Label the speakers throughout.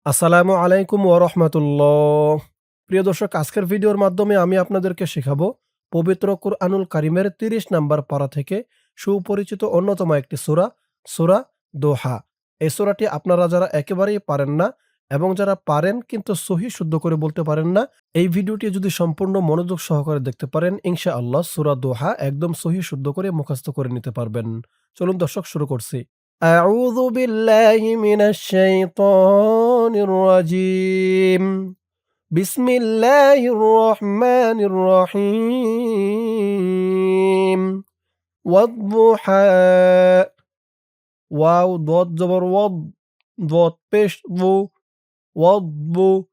Speaker 1: আসসালামু আলাইকুম ওয়া রাহমাতুল্লাহ। প্রিয় দর্শক, আজকের ভিডিওর মাধ্যমে আমি আপনাদেরকে শেখাবো পবিত্র কুরআনুল কারীমের ৩০ নাম্বার পারা থেকে সুপরিচিত অন্যতম একটি সূরা, সূরা দোহা। এই সূরাটি আপনারা যারা একেবারেই পারেন না এবং যারা পারেন কিন্তু সহিহ শুদ্ধ করে বলতে পারেন না, এই ভিডিওটি যদি সম্পূর্ণ মনোযোগ সহকারে দেখতে পারেন, ইনশাআল্লাহ সূরা দোহা একদম সহিহ শুদ্ধ করে মুখস্থ করে নিতে পারবেন। চলুন দর্শক, শুরু করছি। أعوذ بالله من الشيطان الرجيم. بسم الله الرحمن الرحيم. والضحى. واو ضاد زبر وض. ضاد পেশ ضو. والضو.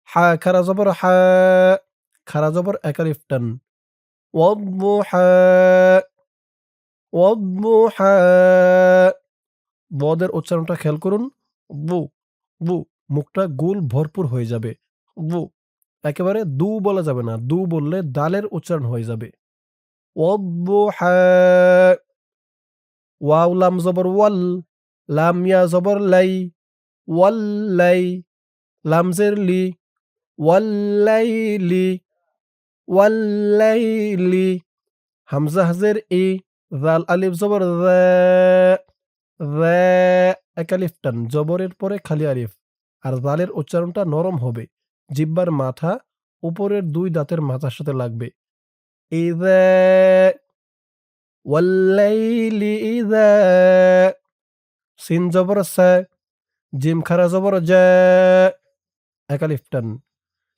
Speaker 1: حا খারা জবর حا. খারা জবর এক আলিফ টান। والضحى. والضحى. বদের উচ্চারণটা খেয়াল করুন। বু, বু, মুখটা গোল ভরপুর হয়ে যাবে। বু, একেবারে দু বলা যাবে না। দু বললে দালের উচ্চারণ হয়ে যাবে। ওয়াদ্দুহা। ওয়াও লাম জবর ওয়াল। লাম ইয়া জবর লাই। ওয়াল্লাই। লাম জের লি। ওয়াল্লাইলি। ওয়াল্লাইলি। হামজা হাজের ই। জাল আলিফ জবর যা। যা। এক আলিফ টান, জবরের পরে খালি আলিফ। আর জালের উচ্চারণটা নরম হবে। জিহ্বার মাথা উপরের দুই দাঁতের মাথার সাথে লাগবে। ইযা। ওয়াল্লাইলি ইযা। সিন জবর সা। জিম খারা জবর জা। এক আলিফ টান।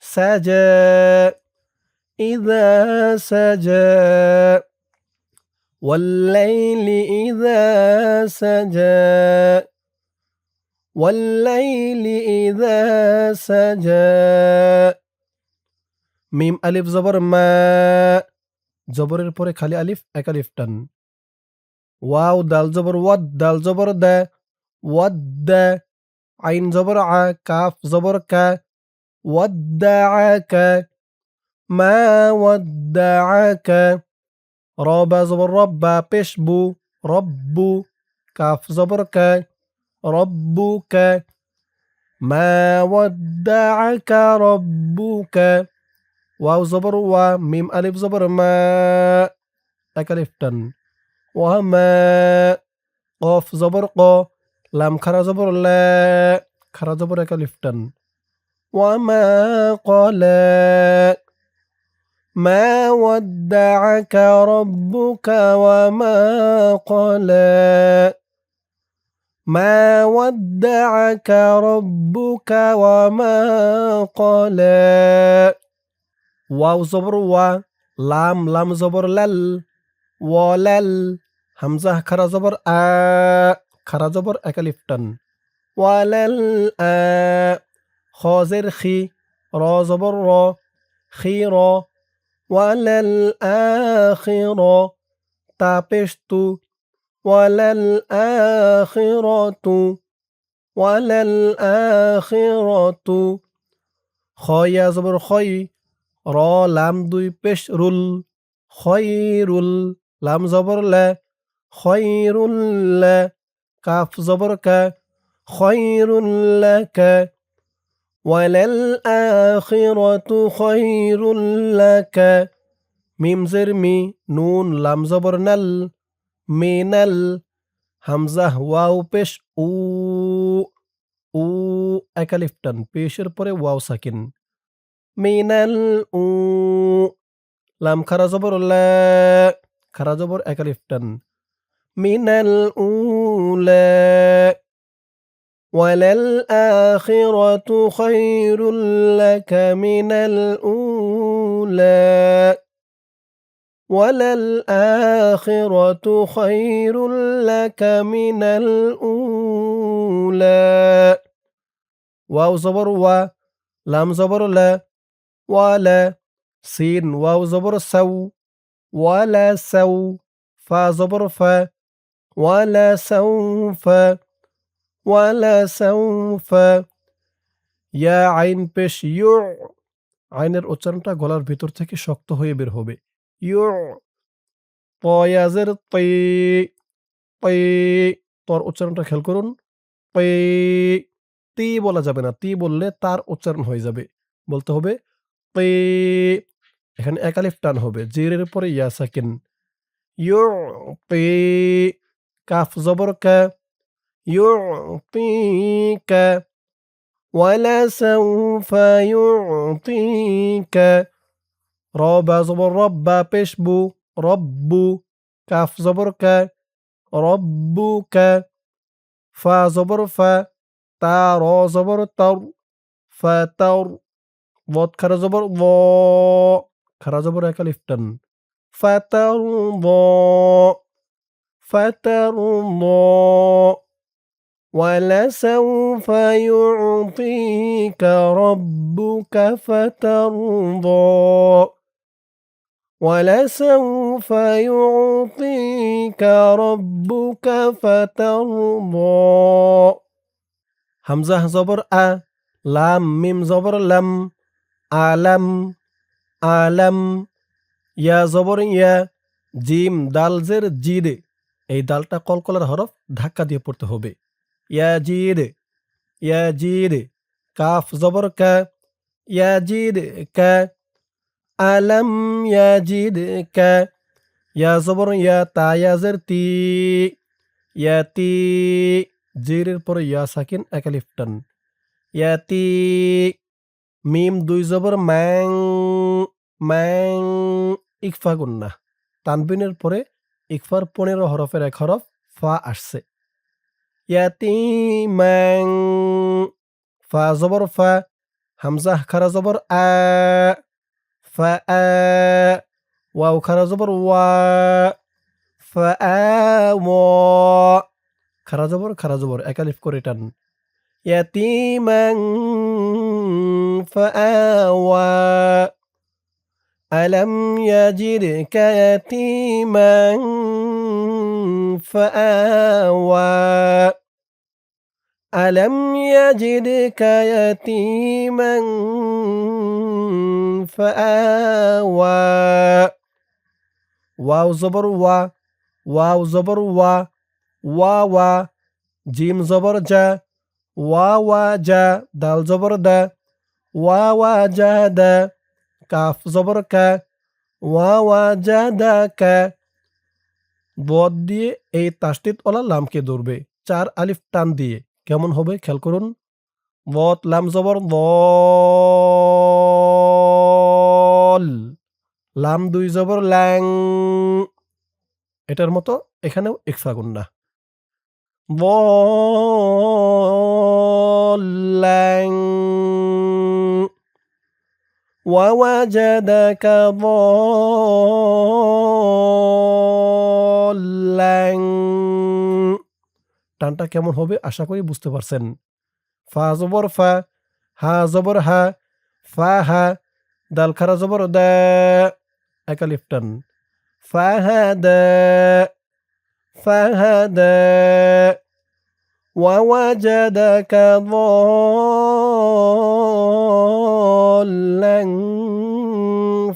Speaker 1: সাজা। ইযা সাজা। ওয়াল্লাইলি ইযা সাজা। ওয়াল্লাইলি ইযা সাজা। মিম আলিফ জবর মা। জবরের পরে খালি আলিফ, এক আলিফ টান। ওয়াও দাল জবর ওয়াদ। দাল জবর দা। ওয়াদ্দা। আইন জবর আ। কাফ জবর কা। ওয়াদ্দাআকা। মা ওয়াদ্দাআকা। র বা জবর রব্বা পেশ বু। রব্বু। কাফ জবর কা। রব্বুকা। মা ওয়াদ্দাআকা রব্বুকা। ওয়াও জবর ওয়া। মিম আলিফ জবর মা। এক আলিফ টান। ওয়ামা। কফ জবর ক। লাম খারা জবর লা। খারা জবর এক আলিফ টান। ওয়ামা ক্বালা। মা ওয়াদ্দাআকা রব্বুকা ওয়ামা ক্বালা। মা ওয়াদ্দাআকা রব্বুকা ওয়ামা ক্বালা। ওয়াও জবর ওয়া। লাম লাম জবর লাল। ওয়ালাল। হামজা খারা জবর আ। খারা জবর এক আলিফ টান। ওয়ালাল আ। খ জের খি। র জবর র। খির। ওয়ালাল আখির। তা পেশ তু। ওয়ালাল আখিরাতু। ওয়ালাল আখিরাতু। খ ইয়া জবর খই। র লাম দুই পেশ রুল। খয়রুল। লাম জবর লা। খয়রুল লা। কাফ জবর কা। খয়রুল লাকা। ওয়ালাল আখিরাতু খয়রুল লাকা। মিম জের মি। নুন লাম জবর নাল। মিনাল। হামজা ওয়াও পেশ উ। উ। এক আলিফ টান, পেশের পরে ওয়াও সাকিন। মিনাল উ। লাম খারা জবর লা। খারা জবর এক আলিফ টান। মিনাল উলা। ওয়ালাল আখিরাতু খায়রুল লাকা মিনাল উলা। ওয়ালাল আখিরাতু খায়রুল লাকা মিনাল উলা। ওয়াও জবর ওয়া। লাম জবর লা। ওয়ালা। সিন ওয়াও জবর সাউ। ওয়ালা সাউ। ফা জবর ফা। ওয়ালা সাউফা। ওয়ালা সাউফা। ইয়া আইন পেশ ইউ। আইনের উচ্চারণটা গলার ভিতর থেকে শক্ত হয়ে বের হবে। ইউ। ত ইয়াজের তি। তি। তর উচ্চারণটা খেয়াল করুন। তি। তি বলা যাবে না। তি বললে তার উচ্চারণ হয়ে যাবে। বলতে হবে তি। এখানে এক আলিফ টান হবে। জেরের পরে ইয়া সাকিন। ইউতি। কাফ জবর কা। ইউতিকা। ওয়ালাসাউফা ইউতিকা। র বা জবর রব্বা পেশ বু। রব্বু। কাফ জবর কা। রব্বুকা। ফা জবর ফা। তা র জবর তর। ফাতার। বদ খারা জবর ব। খারা জবর এক আলিফ টান। ফাতার ব। ফাতার ব। ولسوف يعطيك ربك فترضى ولسوف يعطيك ربك فترضى হামজা জবর আ লাম মিম জবর লাম আলাম আলাম ইয়া জবর ইয়া জিম দাল জের জিদ এই দালটা কলকলার হরফ ধাক্কা দিয়ে পড়তে হবে ইয়াজিদ ইয়াজিদ কাফ জবর কা ইয়াজিদ কা আলাম ইয়াজিদ কা ইয়া জবর ইয়া তা ইয়াজের তি ইয়াতি জিরের পরে ইয়া সাকিন এক আলিফ টান ইয়াতি মিম দুই জবর ম্যাং ম্যাং ইকফা গুন্না তানবিনের পরে ইকফার 15 হরফের এক হরফ ফা আসছে ইয়াতিম্যাং ফা জবর ফা হামজা খারা জবর আ ফা আ ওয়াও খারা জবর ওয়া ফা আ খারা জবর এক আলিফ করে টান ইয়াতিম্যাং ফা আওয়া ألم يجدك يتيما فآوى ألم يجدك يتيما فآوى واو زبر وا واو زبر وا واوا جيم زبر جا واوا جا دال زبر دا واوا جا دا কাফ জবর কা ওয়া জাদাকা বদ দিয়ে এই তাসদিদ ওয়ালা লামকে ধরবে 4 আলিফ টান দিয়ে কেমন হবে খেয়াল করুন বদ লাম জবর বল লাম দুই জবর ল্যাং এটার মতো এখানেও ইকফা গুন্না বল ল্যাং ووجدك ضالا টানটা কেমন হবে আশা করি বুঝতে পারছেন ফা জবর ফা হা জবর হা ফা হা দাল খারা জবর দা এক আলিফ টান ফাহাদা ফাহাদা ووجدك ضالا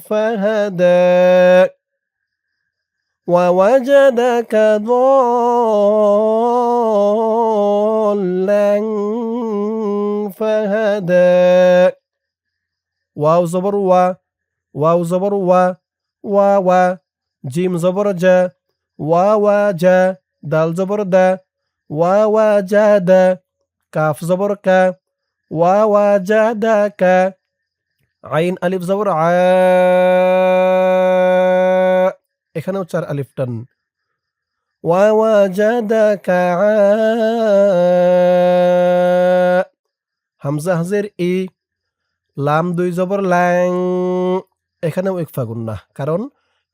Speaker 1: فهدى ووجدك ضالا فهدى واو زبر واو زبر واوا جيم زبر جا واوا جا دال زبر دا واوا جادا কাফ জবর কা ওয়া জাদাকা আইন আলিফ জবর আ এখানেও 4 আলিফ টান ওয়া জাদাকা হামজা হাজের ই লাম দুই জবর ল্যাং এখানেও ইকফা গুন্না কারণ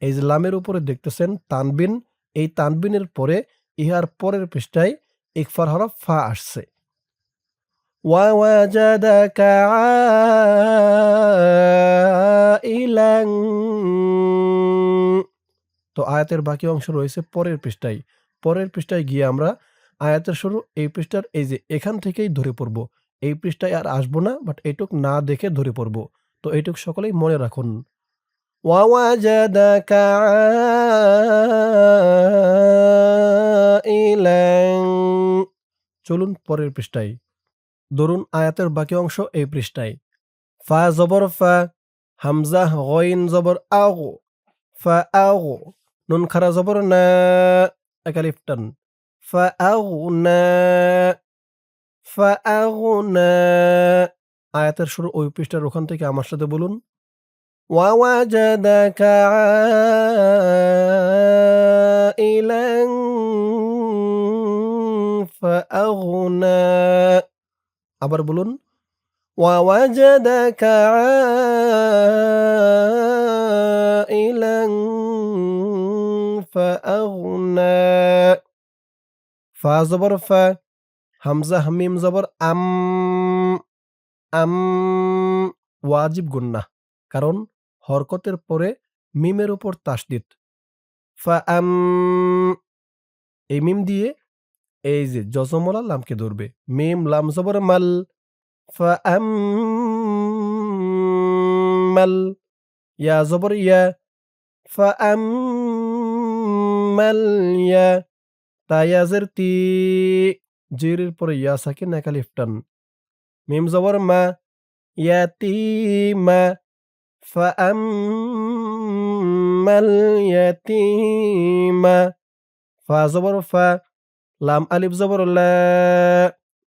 Speaker 1: এই যে লামের উপরে দেখতেছেন তানবিন এই তানবিনের পরে ইহার পরের পৃষ্ঠায় ইকফার হরফ ফা আসছে ووجدك عائلا তো আয়াতের বাকি অংশ রয়েছে পরের পৃষ্ঠায় গিয়ে আমরা আয়াতের শুরু এই পৃষ্ঠার এই যে এখান থেকেই ধরে পড়ব এই পৃষ্ঠায় আর আসবো না বাট এইটুক না দেখে ধরে পড়ব তো এইটুক সকলেই মনে রাখুন ووجدك عائلا চলুন পরের পৃষ্ঠায় ধরুন আয়াতের বাকি অংশ এই পৃষ্ঠায়। ফা জবর ফা, হামজা গইন জবর আও, ফা আও, নুন খারা জবর না, এক আলিফ টান, ফা আও না, ফা আও না। আয়াতের শুরু ওই পৃষ্ঠার ওখান থেকে আমার সাথে বলুন। ووجدك عائلا فأغنى। আবার বলুন। ووجدك عائلا فأغنى। ফা জবর ফা, হামজা মিম জবর আম, আম, ওয়াজিব গুন্নাহ, কারণ হরকতের পরে মিমের উপর তাসদিদ। ফা আম, এই মিম দিয়ে এই যে জজমলা লামকে ধরবে। মিম লাম জবর মাল, ফা আম মাল, ইয়া জবর ইয়া, ফা আম মাল ইয়া, তায়াজের তি, জিরের পরে ইয়া সাকিন এক আলিফ টান, মিম জবর মা, ইয়াতিমা, ফা আম মাল ইয়াতিমা, ফা জবর ফা, লাম আলিফ জবর লা,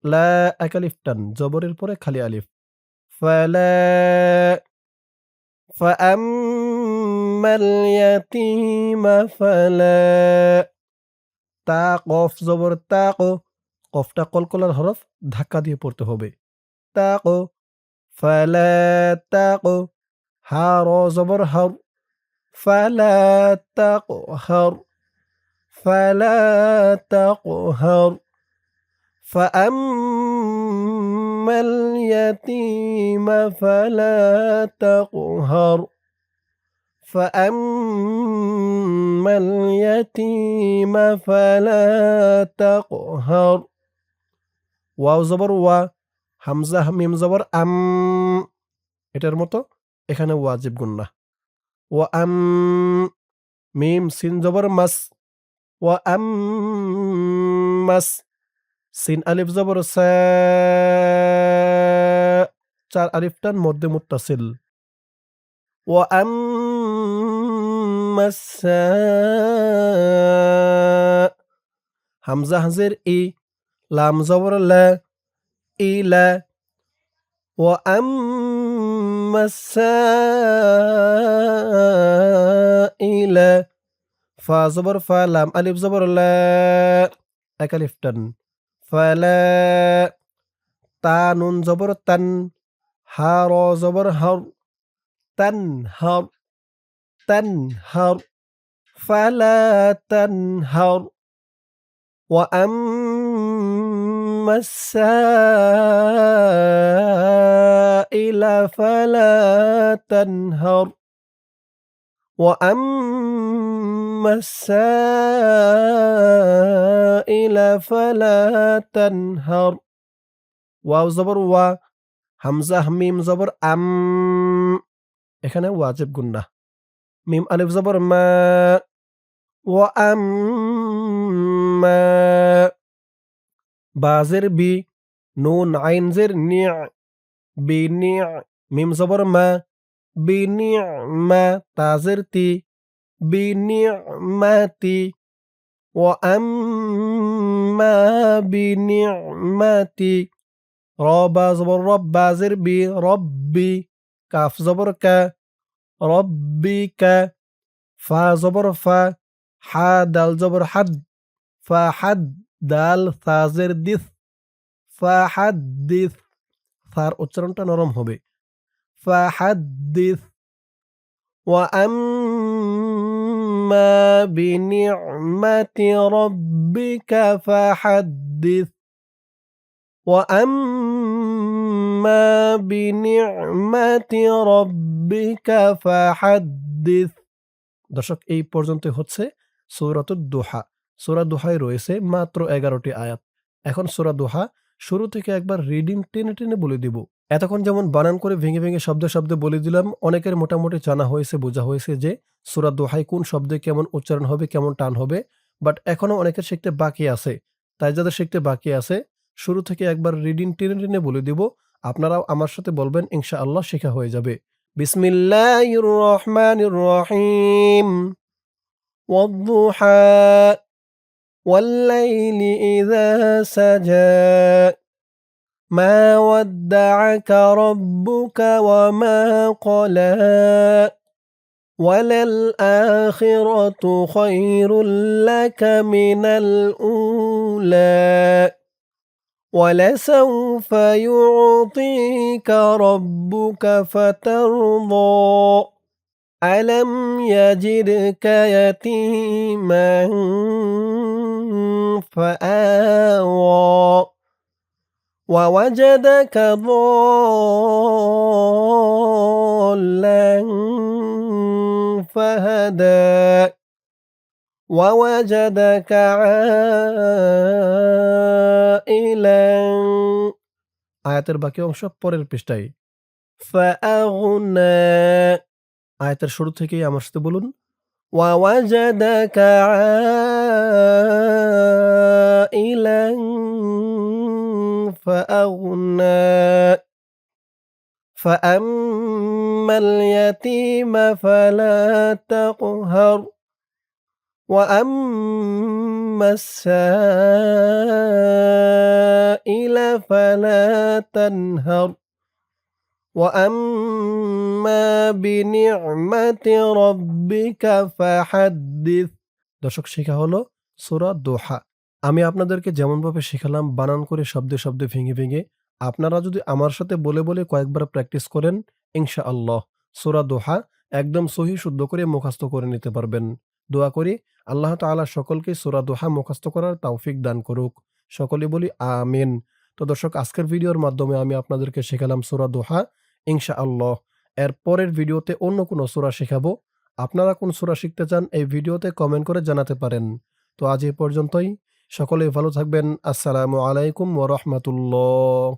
Speaker 1: লা এক আলিফ টান, জবরের পরে খালি আলিফ, ফালা, ফা আম মাল ইয়াতিমা ফালা, তা কফ জবর তাকো, কফটা কলকলার হরফ, ধাক্কা দিয়ে পড়তে হবে। তাকো, ফালা তাকো, হা র জবর হর, ফালা তাকো হর, ফালা তাকো হর, فأما اليتيم فلا تقهر، فأما اليتيم فلا تقهر। ওয়াও জবর ওয়া, হামজা মিম জবর আম, এটার মতো এখানে ওয়াজিব গুন্নাহ। ওয়া আম, মিম সিন জবর মাস, ওয়া আম মাস, সিন আলিফ জবর সা, চার আলিফ টান মধ্যে মুত্তাসিল। ওয়া আম মাসা, হামজা হাজের ই, লাম জবর লা, ইলা, ওয়া আম মাসা ইলা, ফা জবর ফা, লাম আলিফ জবর লা, এক আলিফ টান, ফালা, তা নুন জবর তান, হা র জবর হর, তান হর, তান হর, ফালা তান হর। وأما السائل فلا تنهر، وأما السائل فلا تنهر। ওয়াও জবর ওয়া, হামজা মিম জবর আম, এখানে ওয়াজিব গুন্নাহ। মিম আলিফ জবর মা, ওয়া আম্মা, বাজের বি, নুন আইন জের নি, বি নি, মিম জবর মা, বি নি মা, তাজের তি, বি নি মাতি, ওয়া আম্মা বি নি মাতি। র বা জবর রব, বাজের বি, রব্বি, কাফ জবর কা, রব্বিকা, ফা জবর ফা, হা দাল জবর হাদ, ফা হাদ, দাল সাজের দিস, ফা হাদ্দিস, ফার উচ্চারণটা নরম হবে। ফা হাদ্দিস। ওয়া আম্মা বিনি'মাতি রাব্বিকা ফাহাদ্দিস, ওয়া আম্মা বিনি'মাতি রাব্বিকা ফাহাদ্দিস। দর্শক, এই পর্যন্ত হচ্ছে সূরাতুদ দুহা। সূরা দুহায় রয়েছে মাত্র 11টি আয়াত। এখন সূরা দুহা শুরু থেকে একবার রিডিং টেনে টেনে বলে দিব। এতক্ষণ যেমন বানান করে ভেঙে ভেঙে শব্দে শব্দে বলে দিলাম, অনেকের মোটামুটি জানা হয়েছে, বোঝা হয়েছে যে সূরা দুহায় কোন শব্দে কেমন উচ্চারণ হবে, কেমন টান হবে। বাট এখনো অনেকের শিখতে বাকি আছে। তাই যাদের শিখতে বাকি আছে শুরু থেকে একবার রিডিং টেনে টেনে বলে দিব, আপনারাও আমার সাথে বলবেন, ইনশাআল্লাহ শেখা হয়ে যাবে। বিসমিল্লাহির রহমানির রহিম। ওয়াদ-দুহা ওয়াল-লাইলি ইযা সাজা মা ওয়াদ্দা'আকা রাব্বুকা ওয়া মা ক্বালা ওয়ালাল-আখিরাতু খায়রুল লাকা মিনাল উলা ولسوف يعطيك ربك فترضى ألم يجدك يتيما فآوى ووجدك ضالا فهدى ووجدك عائلا আয়াতের বাকি অংশ পরের পৃষ্ঠায়। فأغنى আয়াতের শুরু থেকেই আমার সাথে বলুন, ووجدك عائلا فأغنى فأما اليتيم فلا تقهر وأما السائل فلا تنهر وأما بنعمة ربك فحدث। দর্শক, শেখা হলো সূরা দোহা। আমি আপনাদেরকে যেমনভাবে শেখালাম বানান করে শব্দে শব্দে ভেঙে ভেঙে, আপনারা যদি আমার সাথে বলে বলে কয়েকবার প্র্যাকটিস করেন, ইনশাআল্লাহ সূরা দোহা একদম সহি শুদ্ধ করে মুখস্থ করে নিতে পারবেন। দোয়া করি আল্লাহ তাআলা সকলকে সূরা দোহা মুখস্থ করার তৌফিক দান করুক। সকলে বলি আমিন। তো দর্শক, আজকের ভিডিওর মাধ্যমে আমি আপনাদেরকে শেখালাম সূরা দোহা। ইনশাআল্লাহ এর পরের ভিডিওতে অন্য কোনো সূরা শেখাবো। আপনারা কোন সূরা শিখতে চান এই ভিডিওতে কমেন্ট করে জানাতে পারেন। তো আজ এই পর্যন্তই। সকলেই ভালো থাকবেন। আসসালামু আলাইকুম ওয়া রাহমাতুল্লাহ।